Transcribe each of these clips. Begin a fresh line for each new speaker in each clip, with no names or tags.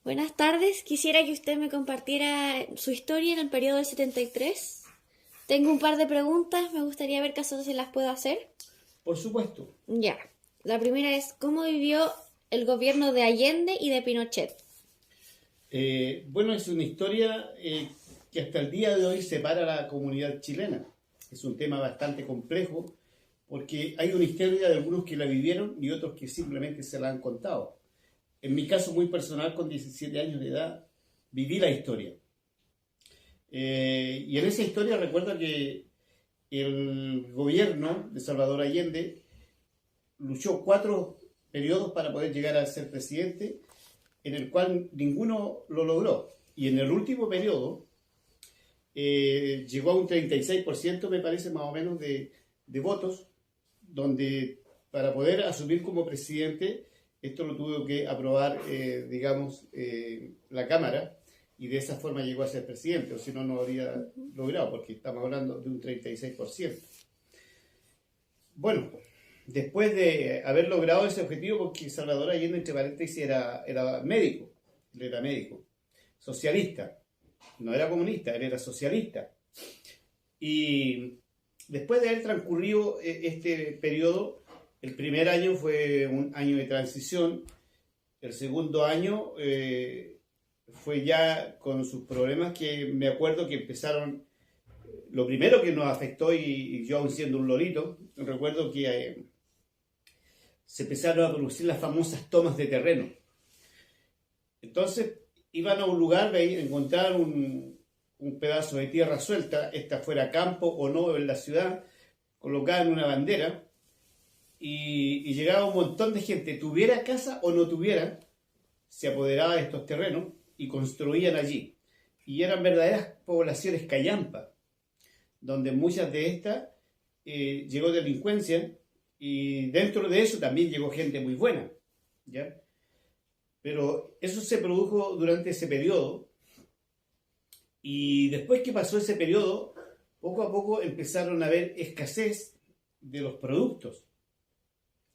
Buenas tardes, quisiera que usted me compartiera su historia en el periodo del 73. Tengo un par de preguntas, me gustaría ver caso si las puedo hacer.
Por supuesto.
Ya, la primera es, ¿cómo vivió el gobierno de Allende y de Pinochet?
Bueno, es una historia que hasta el día de hoy separa a la comunidad chilena. Es un tema bastante complejo porque hay una historia de algunos que la vivieron y otros que simplemente se la han contado. En mi caso muy personal, con 17 años de edad, viví la historia. Y en esa historia recuerdo que el gobierno de Salvador Allende luchó 4 periodos para poder llegar a ser presidente, en el cual ninguno lo logró. Y en el último periodo llegó a un 36%, me parece, más o menos, de votos, donde para poder asumir como presidente, esto lo tuvo que aprobar, la Cámara, y de esa forma llegó a ser presidente, o si no, no habría logrado, porque estamos hablando de un 36%. Bueno, después de haber logrado ese objetivo, porque Salvador Allende, entre paréntesis, era médico, él era médico, socialista, no era comunista, él era socialista. Y después de haber transcurrido este periodo, el primer año fue un año de transición, el segundo año fue ya con sus problemas que me acuerdo que empezaron. Lo primero que nos afectó, y yo aún siendo un lorito, recuerdo que se empezaron a producir las famosas tomas de terreno. Entonces iban a un lugar, encontraron un pedazo de tierra suelta, esta fuera campo o no en la ciudad, colocaban una bandera y llegaba un montón de gente, tuviera casa o no tuviera, se apoderaba de estos terrenos y construían allí. Y eran verdaderas poblaciones callampa, donde muchas de estas llegó delincuencia y dentro de eso también llegó gente muy buena, ¿ya? Pero eso se produjo durante ese periodo y después que pasó ese periodo, poco a poco empezaron a haber escasez de los productos.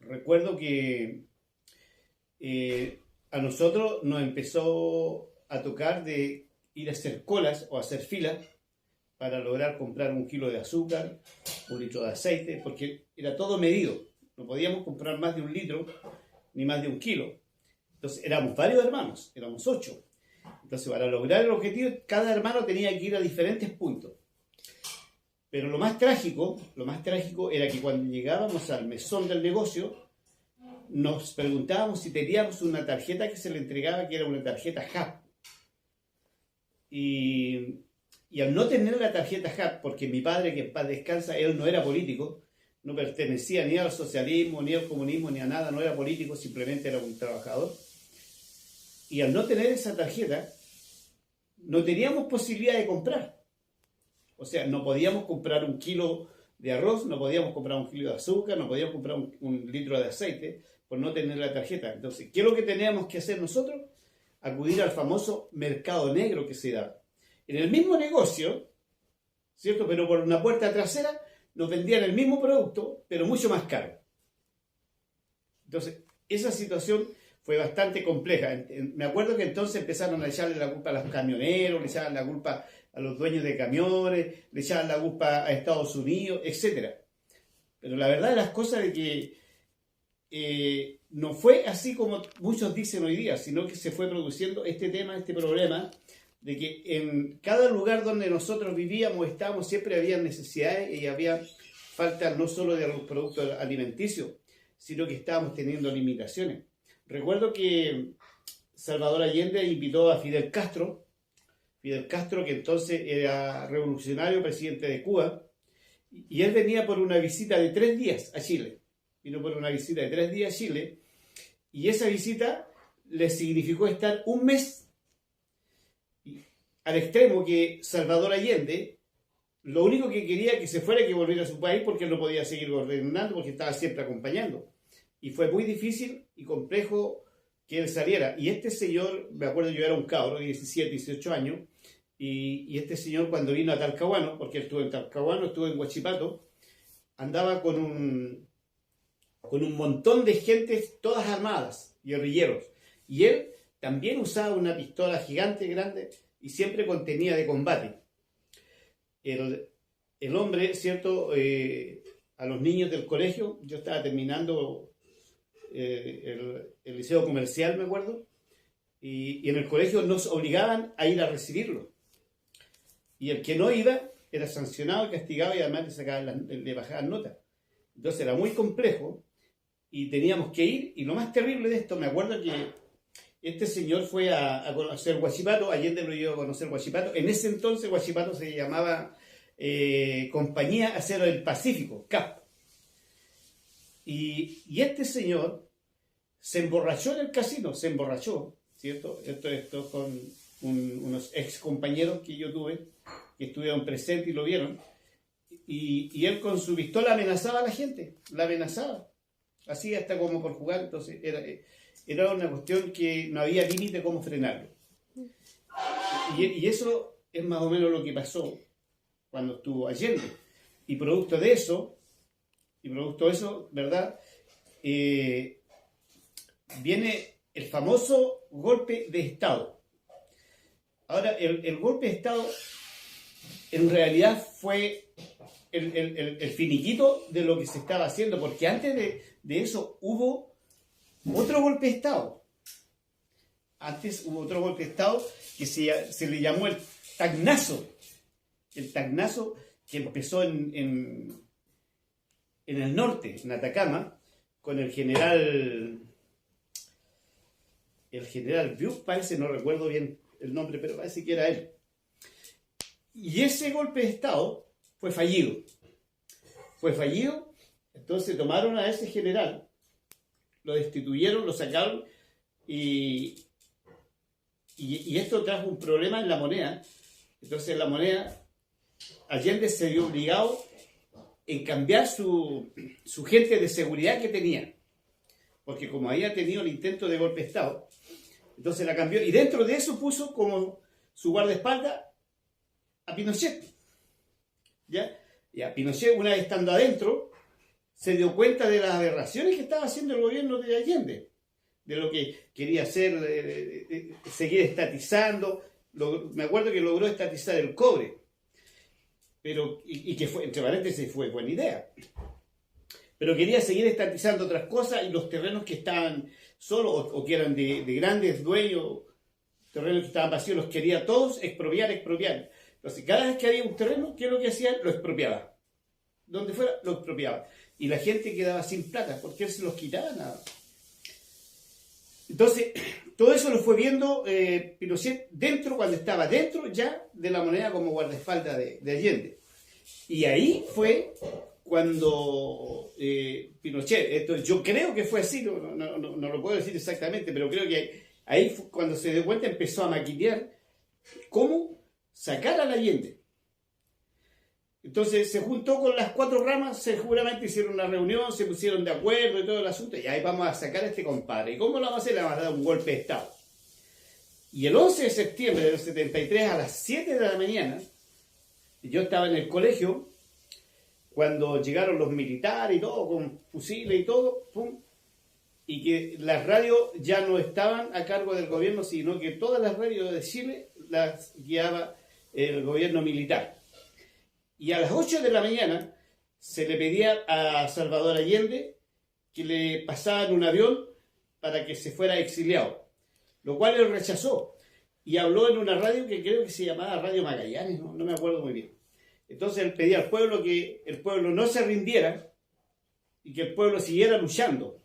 Recuerdo que a nosotros nos empezó a tocar de ir a hacer colas o hacer filas para lograr comprar 1 kilo de azúcar, 1 litro de aceite, porque era todo medido. No podíamos comprar más de 1 litro ni más de 1 kilo. Entonces éramos varios hermanos, éramos 8. Entonces para lograr el objetivo, cada hermano tenía que ir a diferentes puntos. Pero lo más trágico era que cuando llegábamos al mesón del negocio, nos preguntábamos si teníamos una tarjeta que se le entregaba, que era una tarjeta HAP. Y al no tener la tarjeta HAP, porque mi padre, que en paz descansa, él no era político, no pertenecía ni al socialismo, ni al comunismo, ni a nada, no era político, simplemente era un trabajador. Y al no tener esa tarjeta, no teníamos posibilidad de comprar. O sea, no podíamos comprar 1 kilo de arroz, no podíamos comprar 1 kilo de azúcar, no podíamos comprar un litro de aceite por no tener la tarjeta. Entonces, ¿qué es lo que teníamos que hacer nosotros? Acudir al famoso mercado negro que se da. En el mismo negocio, ¿cierto? Pero por una puerta trasera, nos vendían el mismo producto, pero mucho más caro. Entonces, esa situación fue bastante compleja. Me acuerdo que entonces empezaron a echarle la culpa a los camioneros, le echaban la culpa a los dueños de camiones, le echaban la culpa a Estados Unidos, etc. Pero la verdad de las cosas es que no fue así como muchos dicen hoy día, sino que se fue produciendo este problema, de que en cada lugar donde nosotros vivíamos, estábamos, siempre había necesidades y había falta no solo de los productos alimenticios, sino que estábamos teniendo limitaciones. Recuerdo que Salvador Allende invitó a Fidel Castro que entonces era revolucionario, presidente de Cuba, y él venía por una visita de 3 días a Chile. Vino por una visita de 3 días a Chile, y esa visita le significó estar un mes, al extremo que Salvador Allende lo único que quería que se fuera y que volviera a su país, porque él no podía seguir gobernando, porque estaba siempre acompañando. Y fue muy difícil y complejo que él saliera. Y este señor, me acuerdo, yo era un cabro de 17, 18 años, y este señor cuando vino a Talcahuano, porque él estuvo en Talcahuano, estuvo en Huachipato, andaba con un montón de gentes, todas armadas, guerrilleros. Y él también usaba una pistola gigante, grande, y siempre contenía de combate. El hombre, ¿cierto? A los niños del colegio, yo estaba terminando el liceo comercial, me acuerdo, y en el colegio nos obligaban a ir a recibirlo. Y el que no iba era sancionado, castigado y además le bajaban notas. Entonces era muy complejo y teníamos que ir. Y lo más terrible de esto, me acuerdo que este señor fue a conocer Huachipato, Allende lo llevó a conocer Huachipato. En ese entonces Huachipato se llamaba Compañía Acero del Pacífico, CAP. Y este señor se emborrachó en el casino, se emborrachó, ¿cierto? Esto con unos ex compañeros que yo tuve, que estuvieron presentes y lo vieron. Y él con su pistola amenazaba a la gente, la amenazaba. Así hasta como por jugar, entonces era una cuestión que no había límite cómo frenarlo. Y eso es más o menos lo que pasó cuando estuvo Allende. Y producto de eso, ¿verdad? Viene el famoso golpe de Estado. Ahora, el golpe de Estado en realidad fue el finiquito de lo que se estaba haciendo, porque antes de eso hubo otro golpe de Estado. Antes hubo otro golpe de Estado que se le llamó el Tacnazo. El Tacnazo que empezó en el norte, en Atacama, con el general Biuk, parece, no recuerdo bien el nombre, pero parece que era él. Y ese golpe de Estado fue fallido. Entonces tomaron a ese general, lo destituyeron, lo sacaron y esto trajo un problema en la moneda. Entonces la moneda, Allende se vio obligado en cambiar su gente de seguridad que tenía. Porque como había tenido el intento de golpe de Estado, entonces la cambió. Y dentro de eso puso como su guardaespaldas a Pinochet. ¿Ya? Y a Pinochet, una vez estando adentro, se dio cuenta de las aberraciones que estaba haciendo el gobierno de Allende, de lo que quería hacer, seguir estatizando. Me acuerdo que logró estatizar el cobre, pero, y que fue, entre paréntesis, fue buena idea. Pero quería seguir estatizando otras cosas y los terrenos que estaban solos o que eran de grandes dueños, terrenos que estaban vacíos, los quería todos expropiar. Entonces, cada vez que había un terreno, ¿qué es lo que hacía? Lo expropiaba. Donde fuera, lo expropiaba. Y la gente quedaba sin plata, porque él se los quitaba nada. Entonces, todo eso lo fue viendo Pinochet cuando estaba dentro ya de la moneda como guardaespaldas de Allende. Y ahí fue cuando Pinochet, esto yo creo que fue así, no lo puedo decir exactamente, pero creo que ahí fue cuando se dio cuenta, empezó a maquinear cómo sacar al Allende. Entonces se juntó con las 4 ramas, seguramente hicieron una reunión, se pusieron de acuerdo y todo el asunto, y ahí vamos a sacar a este compadre. ¿Y cómo lo vamos a hacer? Le vamos a dar un golpe de Estado. Y el 11 de septiembre del 73 a las 7 de la mañana, yo estaba en el colegio, cuando llegaron los militares y todo, con fusiles y todo, ¡pum! Y que las radios ya no estaban a cargo del gobierno, sino que todas las radios de Chile las guiaba el gobierno militar. Y a las 8 de la mañana se le pedía a Salvador Allende que le pasaran un avión para que se fuera exiliado, lo cual él rechazó. Y habló en una radio que creo que se llamaba Radio Magallanes, no me acuerdo muy bien. Entonces él pedía al pueblo que el pueblo no se rindiera y que el pueblo siguiera luchando.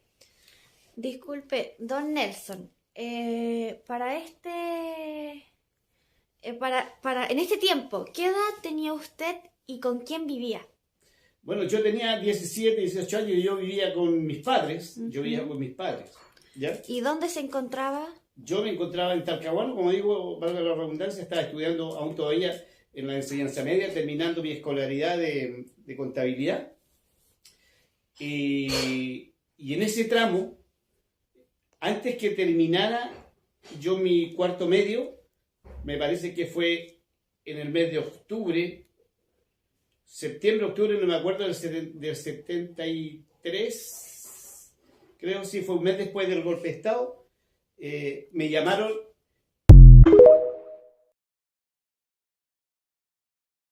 Disculpe, don Nelson, en este tiempo, ¿qué edad tenía usted y con quién vivía?
Bueno, yo tenía 17, 18 años y yo vivía con mis padres. ¿Ya?
¿Y dónde se encontraba?
Yo me encontraba en Talcahuano, como digo, valga la redundancia, estaba estudiando aún todavía en la enseñanza media, terminando mi escolaridad de contabilidad. Y en ese tramo, antes que terminara yo mi cuarto medio, me parece que fue en el mes de octubre, septiembre, octubre, no me acuerdo, del 73, creo, sí, fue un mes después del golpe de Estado. me llamaron